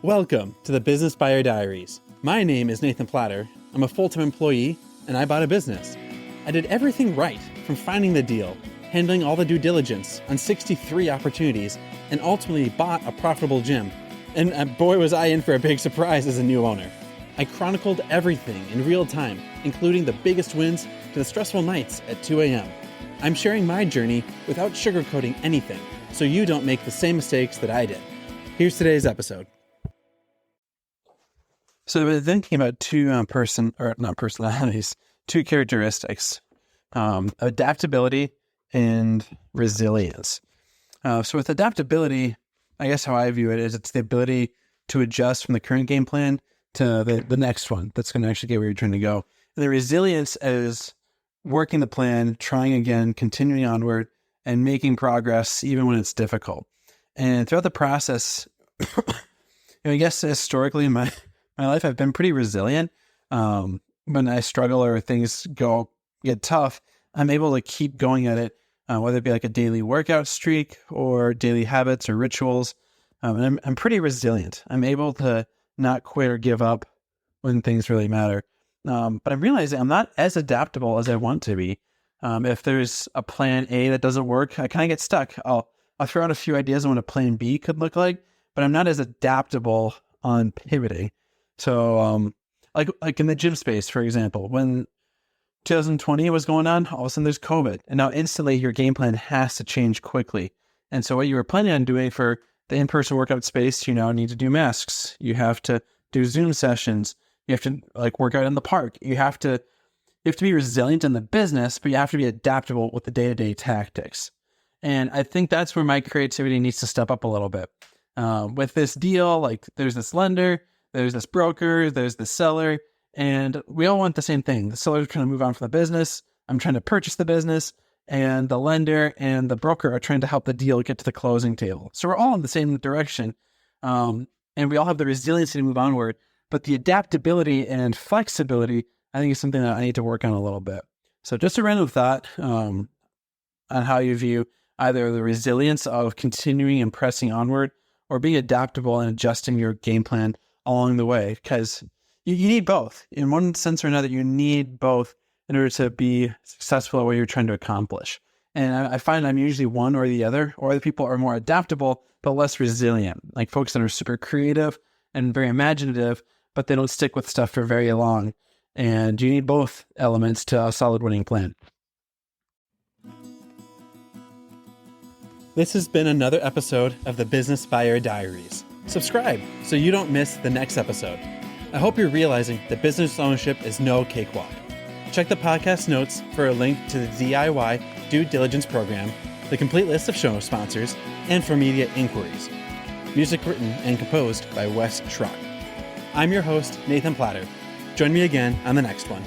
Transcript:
Welcome to the Business Buyer Diaries. My name is Nathan Platter. I'm a full-time employee, and I bought a business. I did everything right, from finding the deal, handling all the due diligence on 63 opportunities, and ultimately bought a profitable gym. And boy, was I in for a big surprise as a new owner. I chronicled everything in real time, including the biggest wins to the stressful nights at 2 a.m. I'm sharing my journey without sugarcoating anything, so you don't make the same mistakes that I did. Here's today's episode. So I've been thinking about two characteristics, adaptability and resilience. So with adaptability, I guess how I view it is it's the ability to adjust from the current game plan to the next one that's going to actually get where you're trying to go. And the resilience is working the plan, trying again, continuing onward, and making progress even when it's difficult. And throughout the process, I guess historically in my life, I've been pretty resilient. When I struggle or things get tough, I'm able to keep going at it, whether it be like a daily workout streak or daily habits or rituals. And I'm pretty resilient. I'm able to not quit or give up when things really matter. But I'm realizing I'm not as adaptable as I want to be. If there's a plan A that doesn't work, I kind of get stuck. I'll throw out a few ideas on what a plan B could look like, but I'm not as adaptable on pivoting. So, like in the gym space, for example, when 2020 was going on, all of a sudden there's COVID, and now instantly your game plan has to change quickly. And so what you were planning on doing for the in-person workout space, you now need to do masks. You have to do Zoom sessions. You have to work out in the park. You have to be resilient in the business, but you have to be adaptable with the day-to-day tactics. And I think that's where my creativity needs to step up a little bit. With this deal, there's this lender, there's this broker, there's the seller, and we all want the same thing. The seller's trying to move on from the business. I'm trying to purchase the business, and the lender and the broker are trying to help the deal get to the closing table. So we're all in the same direction, and we all have the resiliency to move onward, but the adaptability and flexibility, I think, is something that I need to work on a little bit. So just a random thought on how you view either the resilience of continuing and pressing onward or being adaptable and adjusting your game plan along the way, because you need both. In one sense or another, you need both in order to be successful at what you're trying to accomplish. And I find I'm usually one or the other, or the people are more adaptable, but less resilient, like folks that are super creative and very imaginative, but they don't stick with stuff for very long. And you need both elements to a solid winning plan. This has been another episode of the Business Buyer Diaries. Subscribe so you don't miss the next episode. I hope you're realizing that business ownership is no cakewalk. Check the podcast notes for a link to the DIY due diligence program, the complete list of show sponsors, and for media inquiries. Music written and composed by Wes Schrock. I'm your host, Nathan Platter. Join me again on the next one.